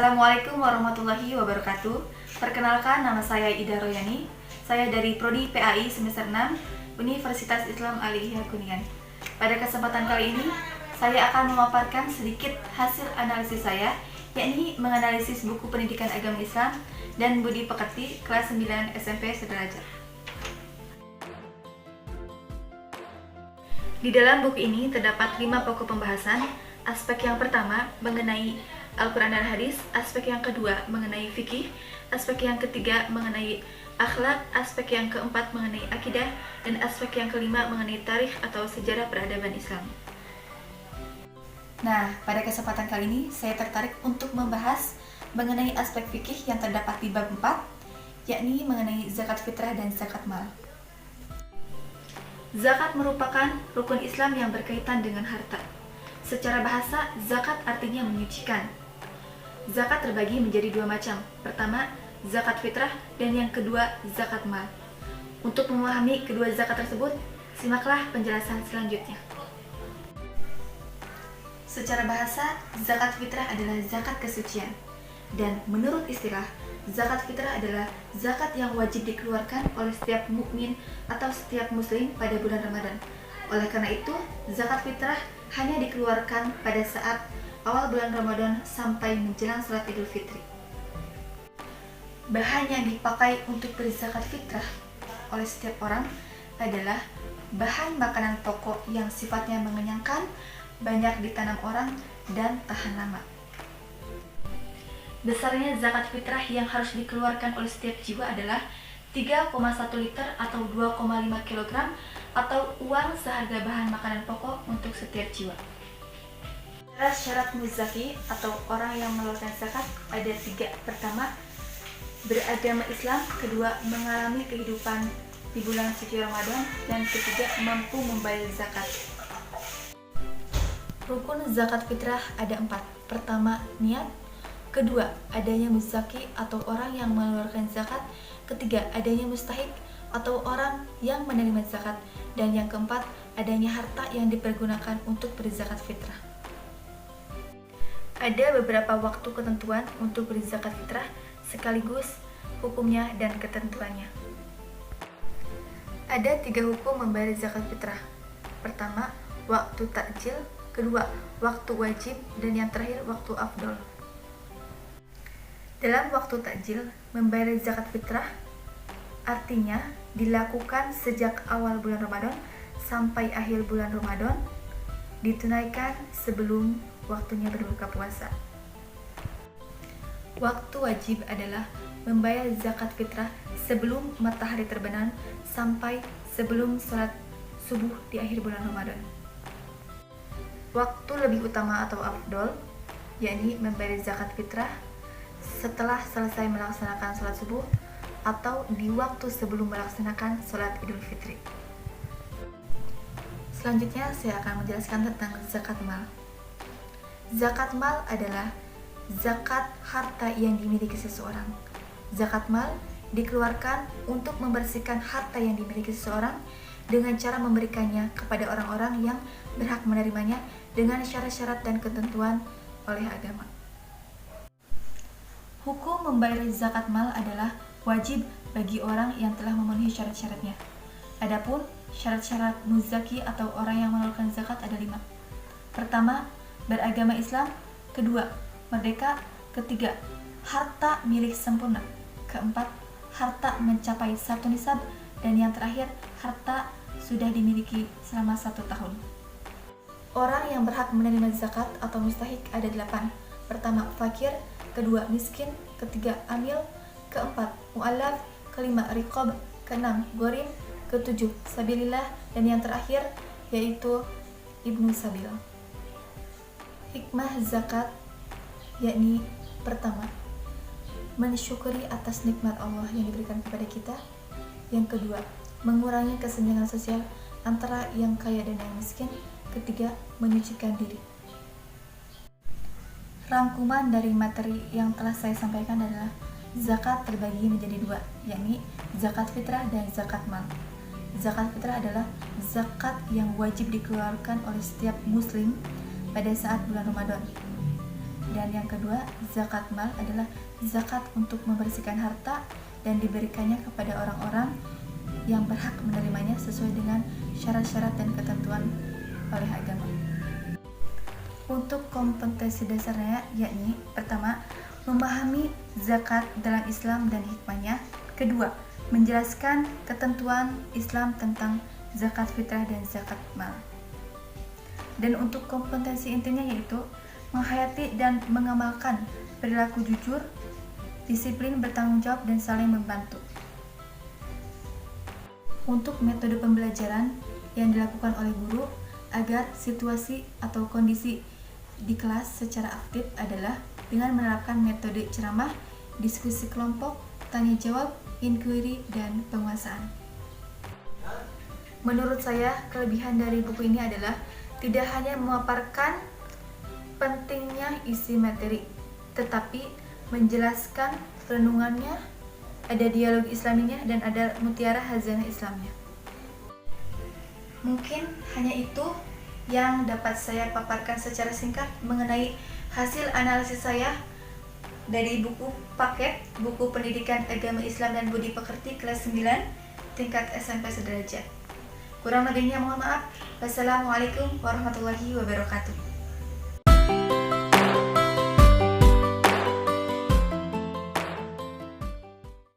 Assalamualaikum warahmatullahi wabarakatuh. Perkenalkan, nama saya Ida Royani. Saya dari Prodi PAI semester 6 Universitas Islam Aliyah Kuningan. Pada kesempatan kali ini, saya akan memaparkan sedikit hasil analisis saya, yakni menganalisis buku pendidikan agama Islam dan budi pekerti kelas 9 SMP sederajat. Di dalam buku ini terdapat 5 pokok pembahasan. Aspek yang pertama mengenai Al-Quran dan Hadis, aspek yang kedua mengenai fikih, aspek yang ketiga mengenai akhlak, aspek yang keempat mengenai akidah, dan aspek yang kelima mengenai tarikh atau sejarah peradaban Islam. Nah, pada kesempatan kali ini saya tertarik untuk membahas mengenai aspek fikih yang terdapat di bab 4, yakni mengenai zakat fitrah dan zakat mal. Zakat merupakan rukun Islam yang berkaitan dengan harta. Secara bahasa, zakat artinya menyucikan. Zakat terbagi menjadi 2 macam. Pertama, zakat fitrah, dan yang kedua, zakat mal. Untuk memahami kedua zakat tersebut, simaklah penjelasan selanjutnya. Secara bahasa, zakat fitrah adalah zakat kesucian. Dan menurut istilah, zakat fitrah adalah zakat yang wajib dikeluarkan oleh setiap mukmin atau setiap muslim pada bulan Ramadan. Oleh karena itu, zakat fitrah hanya dikeluarkan pada saat awal bulan Ramadan sampai menjelang salat Idul Fitri. Bahan yang dipakai untuk berzakat fitrah oleh setiap orang adalah bahan makanan pokok yang sifatnya mengenyangkan, banyak ditanam orang, dan tahan lama. Besarnya zakat fitrah yang harus dikeluarkan oleh setiap jiwa adalah 3,1 liter atau 2,5 kg atau uang seharga bahan makanan pokok untuk setiap jiwa. Syarat muzaki atau orang yang mengeluarkan zakat ada 3. Pertama, beragama Islam. Kedua, mengalami kehidupan di bulan suci Ramadan. Dan ketiga, mampu membayar zakat. Rukun zakat fitrah ada 4. Pertama, niat. Kedua, adanya muzaki atau orang yang mengeluarkan zakat. Ketiga, adanya mustahik atau orang yang menerima zakat. Dan yang keempat, adanya harta yang dipergunakan untuk berzakat fitrah. Ada beberapa waktu ketentuan untuk berzakat fitrah, sekaligus hukumnya dan ketentuannya. Ada 3 hukum membayar zakat fitrah. Pertama, waktu takjil. Kedua, waktu wajib. Dan yang terakhir, waktu afdol. Dalam waktu takjil, membayar zakat fitrah artinya dilakukan sejak awal bulan Ramadan sampai akhir bulan Ramadan, ditunaikan sebelum waktunya berbuka puasa. Waktu wajib adalah membayar zakat fitrah sebelum matahari terbenam sampai sebelum salat subuh di akhir bulan Ramadan. Waktu lebih utama atau afdol, yakni membayar zakat fitrah setelah selesai melaksanakan salat subuh atau di waktu sebelum melaksanakan salat Idul Fitri. Selanjutnya saya akan menjelaskan tentang zakat mal. Zakat mal adalah zakat harta yang dimiliki seseorang. Zakat mal dikeluarkan untuk membersihkan harta yang dimiliki seseorang dengan cara memberikannya kepada orang-orang yang berhak menerimanya dengan syarat-syarat dan ketentuan oleh agama. Hukum membayar zakat mal adalah wajib bagi orang yang telah memenuhi syarat-syaratnya. Adapun syarat-syarat muzaki atau orang yang mengeluarkan zakat ada 5. Pertama, beragama Islam. Kedua, merdeka. Ketiga, harta milik sempurna. Keempat, harta mencapai 1 nisab. Dan yang terakhir, harta sudah dimiliki selama 1 tahun. Orang yang berhak menerima zakat atau mustahik ada 8. Pertama, fakir. Kedua, miskin. Ketiga, amil. Keempat, mu'allaf. Kelima, riqab. Keenam, gharim. Ketujuh, sabilillah. Dan yang terakhir yaitu ibnu sabil. Hikmah zakat yakni pertama, mensyukuri atas nikmat Allah yang diberikan kepada kita. Yang kedua, mengurangi kesenjangan sosial antara yang kaya dan yang miskin. Ketiga, menyucikan diri. Rangkuman dari materi yang telah saya sampaikan adalah zakat terbagi menjadi 2, yakni zakat fitrah dan zakat mal. Zakat fitrah adalah zakat yang wajib dikeluarkan oleh setiap muslim pada saat bulan Ramadan. Dan yang kedua, zakat mal adalah zakat untuk membersihkan harta dan diberikannya kepada orang-orang yang berhak menerimanya sesuai dengan syarat-syarat dan ketentuan oleh agama. Untuk kompetensi dasarnya yakni pertama, memahami zakat dalam Islam dan hikmahnya. Kedua, menjelaskan ketentuan Islam tentang zakat fitrah dan zakat mal. Dan untuk kompetensi intinya yaitu menghayati dan mengamalkan perilaku jujur, disiplin, bertanggung jawab, dan saling membantu. Untuk metode pembelajaran yang dilakukan oleh guru agar situasi atau kondisi di kelas secara aktif adalah dengan menerapkan metode ceramah, diskusi kelompok, tanya jawab, inquiry, dan penguasaan. Menurut saya, kelebihan dari buku ini adalah tidak hanya memaparkan pentingnya isi materi, tetapi menjelaskan renungannya, ada dialog islaminya, dan ada mutiara hazanah Islamnya. Mungkin hanya itu yang dapat saya paparkan secara singkat mengenai hasil analisis saya dari buku paket buku Pendidikan Agama Islam dan Budi Pekerti kelas 9 tingkat SMP sederajat. Kurang lebihnya mohon maaf. Wassalamualaikum warahmatullahi wabarakatuh.